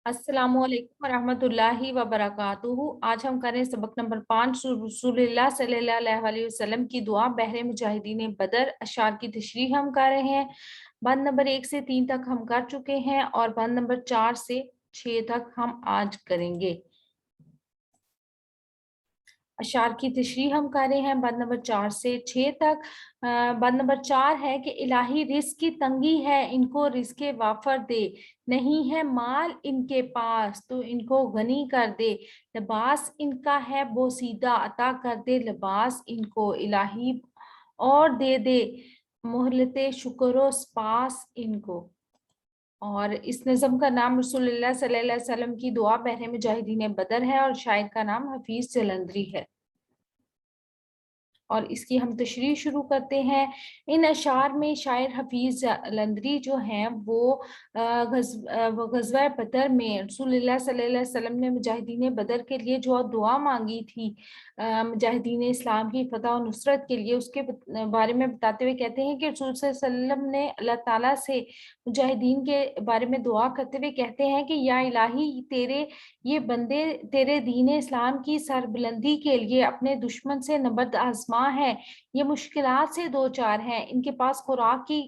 अस्सलामु अलैकुम वरहमतुल्लाहि वबरकातुहू। आज हम करें सबक नंबर 5 रसूलुल्लाह सल्लल्लाहु अलैहि वसल्लम की दुआ बहरे मुजाहिदीन बदर। अशार की तशरीह हम कर रहे हैं। बंद नंबर 1 से 3 तक हम कर चुके हैं और बंद नंबर 4 से 6 तक हम आज करेंगे। अशार की तशरीह हम कर रहे हैं बंद नंबर 4 से 6 तक। बंद नंबर 4 है कि इलाही रिस्क की तंगी है, इनको रिस्क वाफर दे। नहीं है माल इनके पास तो इनको गनी कर दे। लिबास इनका है बोसीदा, अता कर दे लिबास इनको। इलाही और दे दे मोहलते शुक्र स्पास इनको। और इस नज़म का नाम रसूलुल्लाह सल्लल्लाहु अलैहि वसल्लम की दुआ बहरे मुजाहिदीन बदर है और शायर का नाम हफीज जलंधरी है। और इसकी हम तशरीह शुरू करते हैं। इन अशार में शायर हफीज जलंधरी जो हैं वो गज़वा बदर में रसूलुल्लाह सल्लल्लाहु अलैहि वसल्लम ने मुजाहिदीन बदर के लिए जो दुआ मांगी थी, मुजाहिदीन इस्लाम की फतह और नुसरत के लिए, उसके बारे में बताते हुए कहते हैं कि रसूल सल्लल्लाहु अलैहि वसल्लम ने अल्लाह ताला से मुजाहिदीन के बारे में दुआ करते हुए कहते हैं कि या इलाही तेरे ये बंदे तेरे दीन इस्लाम की सरबुलंदी के लिए अपने दुश्मन से नबर्द आजमा है। ये मुश्किलात से दो चार हैं, इनके पास खुराक की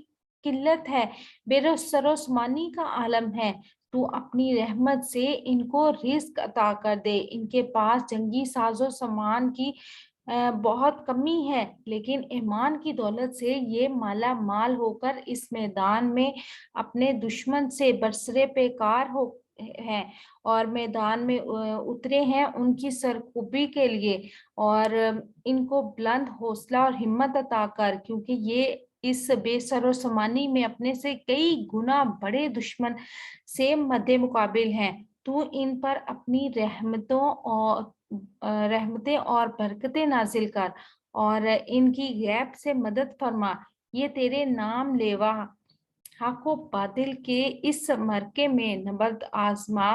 किल्लत है, बेरोसमानी का आलम है। तू अपनी रहमत से इनको रिस्क अता कर दे। इनके पास जंगी साजो सामान की बहुत कमी है, लेकिन ईमान की दौलत से ये माला माल होकर इस मैदान में अपने दुश्मन से बरसरे पेकार हो हैं और मैदान में उतरे हैं उनकी सरकुबी के लिए। और इनको बुलंद हौसला और हिम्मत अता कर, क्योंकि ये इस बेसरो समानी में अपने से कई गुना बड़े दुश्मन से मद्दे मुकाबिल हैं। तू इन पर अपनी रहमतें और बरकतें नाजिल कर और इनकी गैब से मदद फरमा। ये तेरे नाम लेवा हक व बातिल के इस मरके में नबर्द आजमा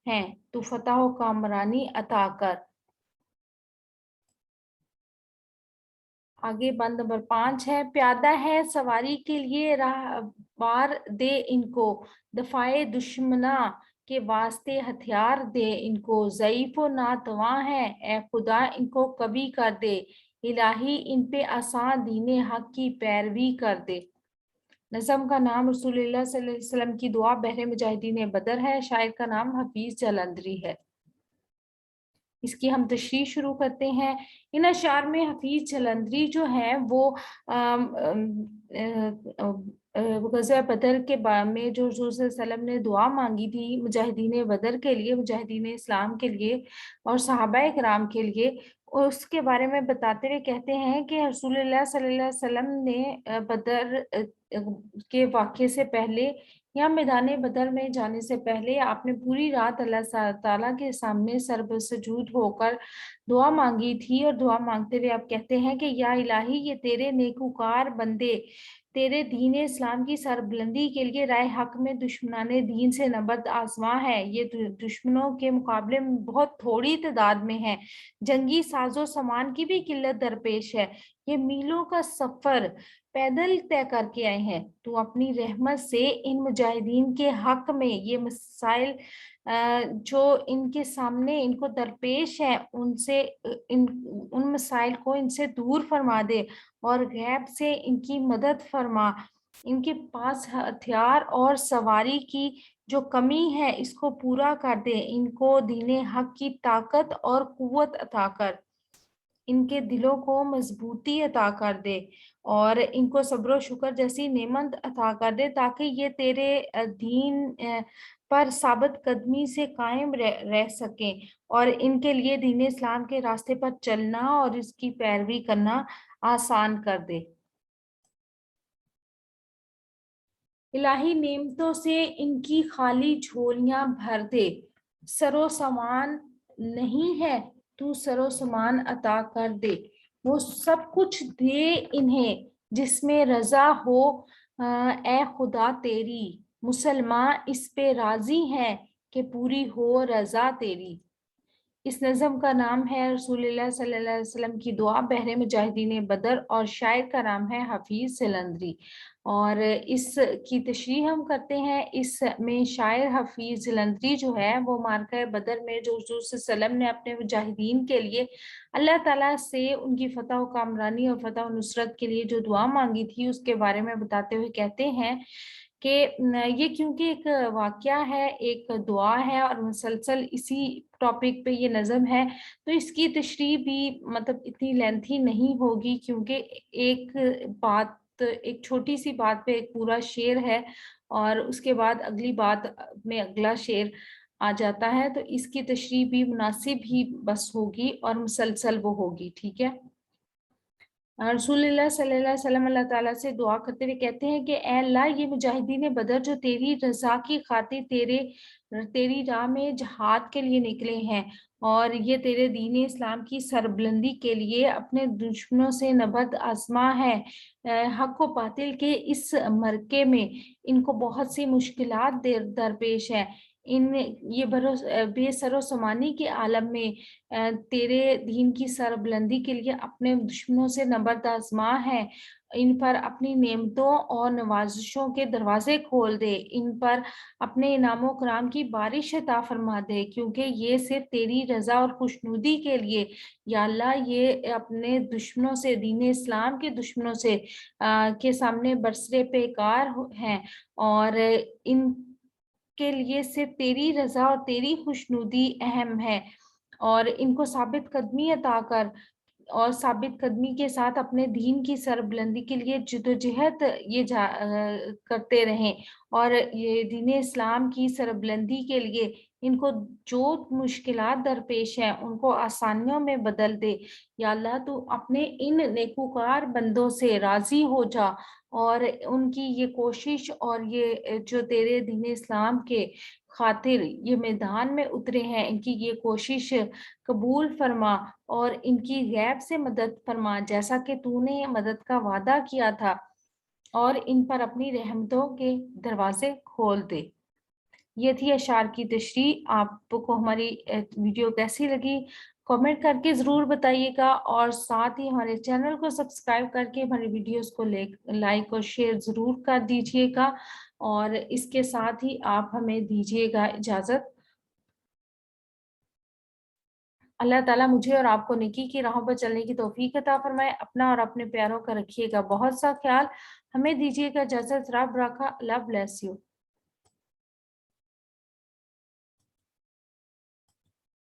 हैं, तू फतह व कामरानी अता कर। आगे बंद नंबर 5 है। प्यादा है सवारी के लिए राह बार दे इनको, दफाए दुश्मना के वास्ते हथियार दे इनको। ज़ईफ़ो नातवा है ए खुदा इनको कभी कर दे। इलाही इन पे आसान दीने हक की पैरवी कर दे। नज़म का नाम रसूलुल्लाह सल्लल्लाहु अलैहि वसल्लम की दुआ बहरे मुजाहिदीन बदर है। शायर का नाम हफीज जलंधरी है। इसकी हम तशरीह शुरू करते हैं। इन अशार में हफीज जलंधरी जो है वो ग़ज़वा बदर के बारे में जो रसूल सल्लल्लाहु अलैहि वसल्लम ने दुआ मांगी थी मुजाहिदीन बदर के लिए, मुजाहिदीन इस्लाम के लिए और सहाबा किराम के लिए, उसके बारे में बताते हुए कहते हैं कि रसूलुल्लाह सल्लल्लाहु अलैहि वसल्लम ने बदर के वाक़े से पहले या मैदान बदर में जाने से पहले आपने पूरी रात अल्लाह ताला के सामने सरबसजूद होकर दुआ मांगी थी। और दुआ मांगते हुए आप कहते हैं कि या इलाही ये तेरे नेकूकार बंदे तेरे दीन इस्लाम की सरबुलंदी के लिए राय हक में दुश्मनाने दीन से नबर्द आजमा है। ये दुश्मनों के मुकाबले में बहुत थोड़ी तादाद में है, जंगी साजो सामान की भी किल्लत दरपेश है, ये मीलों का सफर पैदल तय करके आए हैं। तो अपनी रहमत से इन मुजाहिदीन के हक में ये मसाइल जो इनके सामने इनको दरपेश है उनसे उन मसाइल को इनसे दूर फरमा दे और गैब से इनकी मदद फरमा। इनके पास हथियार और सवारी की जो कमी है इसको पूरा कर दे। इनको दीने हक की ताकत और कुव्वत अता कर, इनके दिलों को मजबूती अता कर दे और इनको सब्र और शुक्र जैसी नेमत अता कर दे, ताकि ये तेरे दीन पर साबित कदमी से कायम रह सकें और इनके लिए दीन इस्लाम के रास्ते पर चलना और इसकी पैरवी करना आसान कर दे। इलाही नेमतों से इनकी खाली झोलियां भर दे। सरो सामान नहीं है तू सरो सामान अता कर दे। वो सब कुछ दे इन्हें जिसमें रजा हो ए खुदा तेरी। मुसलमान इस पे राजी हैं कि पूरी हो रजा तेरी। इस नज़म का नाम है रसूलुल्लाह सल्लल्लाहु अलैहि वसल्लम की दुआ बहरे मुजाहिदीन बदर और शायर का नाम है हफीज़ जलंधरी। और इसकी तशरीह हम करते हैं। इसमें शायर हफीज़ जलंधरी जो है वो मार्का बदर में जो हुज़ूर सल्लल्लाहु अलैहि वसल्लम ने अपने मुजाहिदीन के लिए अल्लाह ताला से उनकी फ़तह व कामरानी और फ़तह व नुसरत के लिए जो दुआ मांगी थी उसके बारे में बताते हुए कहते हैं कि ये क्योंकि एक वाक़या है, एक दुआ है और मुसलसल इसी टॉपिक पे ये नज़म है, तो इसकी तशरीह भी मतलब इतनी लेंथी नहीं होगी, क्योंकि एक बात, एक छोटी-सी बात पे एक पूरा शेर है और उसके बाद अगली बात में अगला शेर आ जाता है, तो इसकी तशरीह भी मुनासिब ही बस होगी और मुसलसल वो होगी, ठीक है? रसूलुल्लाह सल्लल्लाहु अलैहि वसल्लम अल्लाह ताला से दुआ करते हुए कहते हैं कि ए अल्लाह, ये मुजाहिदीन बदर जो तेरी रज़ा की खातिर तेरी राह में जिहाद के लिए निकले हैं और ये तेरे दीन इस्लाम की सरबुलंदी के लिए अपने दुश्मनों से नबर्द आज़मा है। हक व बातिल के इस मरके में इनको बहुत सी मुश्किलात दरपेश है। इन ये बेसरो समानी के आलम में तेरे दीन की सरबुलंदी के लिए अपने दुश्मनों से नबर्द आज़मा है। इन पर अपनी नेमतों और नवाज़िशों के दरवाज़े खोल दे। इन पर अपने इनामो कराम की बारिश अता फरमा दे, क्योंकि ये सिर्फ़ तेरी रज़ा और खुशनुदी के लिए, या अल्लाह, ये अपने दुश्मनों से, दीन इस्लाम के दुश्मनों से के सामने बरसरे पेकार हैं और इनके लिए सिर्फ़ तेरी रज़ा और तेरी खुशनुदी अहम है। और इनको साबित कदमी अता कर और साबित कदमी के साथ अपने दीन की सरबुलंदी के लिए जद्दोजहद करते रहें और ये दीन इस्लाम की सरबुलंदी के लिए इनको जो मुश्किलात दरपेश हैं उनको आसानियों में बदल दे। या अल्लाह, तू अपने इन नेकूकार बंदों से राज़ी हो जा और उनकी ये कोशिश और ये जो तेरे दीन इस्लाम के खातिर ये मैदान में उतरे हैं, इनकी ये कोशिश कबूल फरमा और इनकी गैब से मदद फरमा, जैसा कि तूने मदद का वादा किया था, और इन पर अपनी रहमतों के दरवाजे खोल दे। ये थी अशआर की तशरीह। आपको हमारी वीडियो कैसी लगी कमेंट करके ज़रूर बताइएगा और साथ ही हमारे चैनल को सब्सक्राइब करके हमारी वीडियोस को लाइक और शेयर ज़रूर कर दीजिएगा और इसके साथ ही आप हमें दीजिएगा इजाज़त। अल्लाह ताला मुझे और आपको नेकी की राहों पर चलने की तौफीक अता फरमाए। अपना और अपने प्यारों का रखिएगा बहुत सा ख्याल। हमें दीजिएगा इजाज़त। रब राखा। अल्लाह ब्लेस यू।